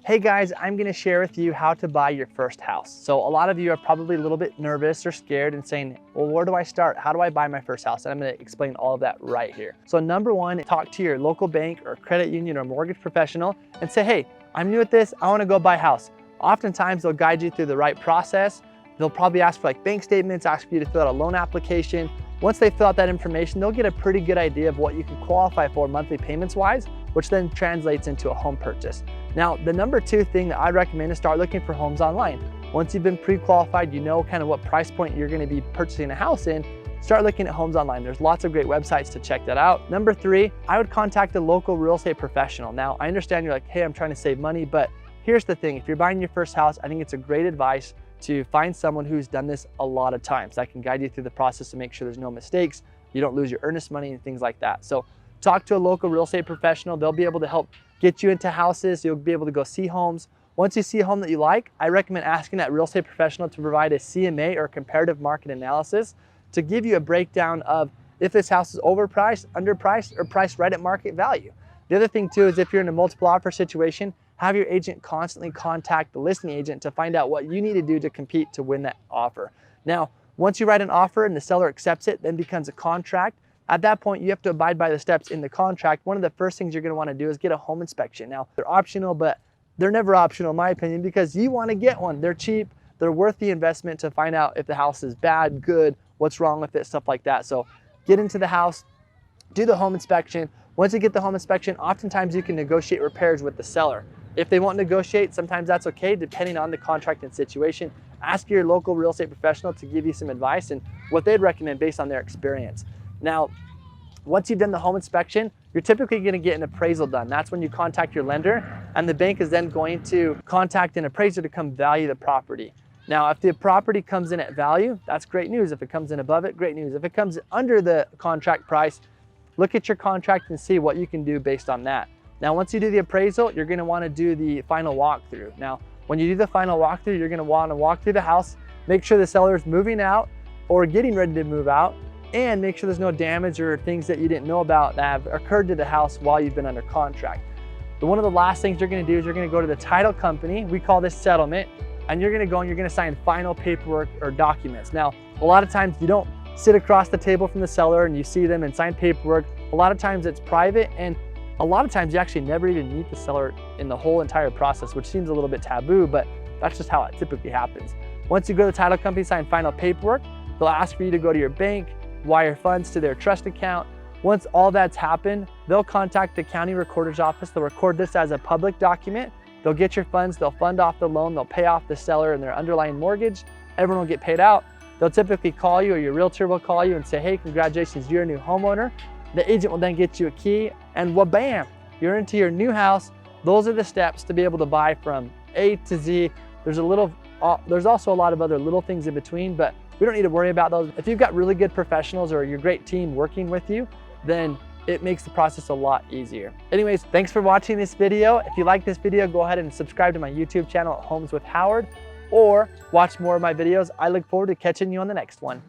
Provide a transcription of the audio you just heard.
Hey guys, I'm gonna share with you how to buy your first house. So a lot of you are probably a little bit nervous or scared and saying, well, where do I start? How do I buy my first house? And I'm gonna explain all of that right here. So number one, talk to your local bank or credit union or mortgage professional and say, hey, I'm new at this, I wanna go buy a house. Oftentimes they'll guide you through the right process. They'll probably ask for like bank statements, ask you to fill out a loan application. Once they fill out that information, they'll get a pretty good idea of what you can qualify for monthly payments wise, which then translates into a home purchase. Now, the number two thing that I'd recommend is start looking for homes online. Once you've been pre-qualified, you know kind of what price point you're gonna be purchasing a house in, start looking at homes online. There's lots of great websites to check that out. Number three, I would contact a local real estate professional. Now, I understand you're like, hey, I'm trying to save money, but here's the thing. If you're buying your first house, I think it's a great advice to find someone who's done this a lot of times. That can guide you through the process to make sure there's no mistakes, you don't lose your earnest money and things like that. So talk to a local real estate professional. They'll be able to help get you into houses. You'll be able to go see homes. Once you see a home that you like, I recommend asking that real estate professional to provide a CMA or comparative market analysis to give you a breakdown of if this house is overpriced, underpriced, or priced right at market value. The other thing too is if you're in a multiple offer situation, have your agent constantly contact the listing agent to find out what you need to do to compete to win that offer. Now, once you write an offer and the seller accepts it, then becomes a contract. At that point, you have to abide by the steps in the contract. One of the first things you're gonna wanna do is get a home inspection. Now, they're optional, but they're never optional in my opinion because you wanna get one. They're cheap, they're worth the investment to find out if the house is bad, good, what's wrong with it, stuff like that. So get into the house, do the home inspection. Once you get the home inspection, oftentimes you can negotiate repairs with the seller. If they won't negotiate, sometimes that's okay, depending on the contract and situation. Ask your local real estate professional to give you some advice and what they'd recommend based on their experience. Now, once you've done the home inspection, you're typically gonna get an appraisal done. That's when you contact your lender, and the bank is then going to contact an appraiser to come value the property. Now, if the property comes in at value, that's great news. If it comes in above it, great news. If it comes under the contract price, look at your contract and see what you can do based on that. Now, once you do the appraisal, you're gonna wanna do the final walkthrough. Now, when you do the final walkthrough, you're gonna wanna walk through the house, make sure the seller is moving out or getting ready to move out, and make sure there's no damage or things that you didn't know about that have occurred to the house while you've been under contract. But one of the last things you're gonna do is you're gonna go to the title company, we call this settlement, and you're gonna go and you're gonna sign final paperwork or documents. Now, a lot of times you don't sit across the table from the seller and you see them and sign paperwork. A lot of times it's private, and a lot of times you actually never even meet the seller in the whole entire process, which seems a little bit taboo, but that's just how it typically happens. Once you go to the title company, sign final paperwork, they'll ask for you to go to your bank, wire funds to their trust account. Once all that's happened, they'll contact the county recorder's office. They'll record this as a public document. They'll get your funds, they'll fund off the loan, they'll pay off the seller and their underlying mortgage. Everyone will get paid out. They'll typically call you, or your realtor will call you and say, hey, congratulations, you're a new homeowner. The agent will then get you a key, and wha-bam, you're into your new house. Those are the steps to be able to buy from A to Z. There's also a lot of other little things in between, but we don't need to worry about those. If you've got really good professionals or your great team working with you, then it makes the process a lot easier. Anyways, thanks for watching this video. If you like this video, go ahead and subscribe to my YouTube channel at Homes with Howard, or watch more of my videos. I look forward to catching you on the next one.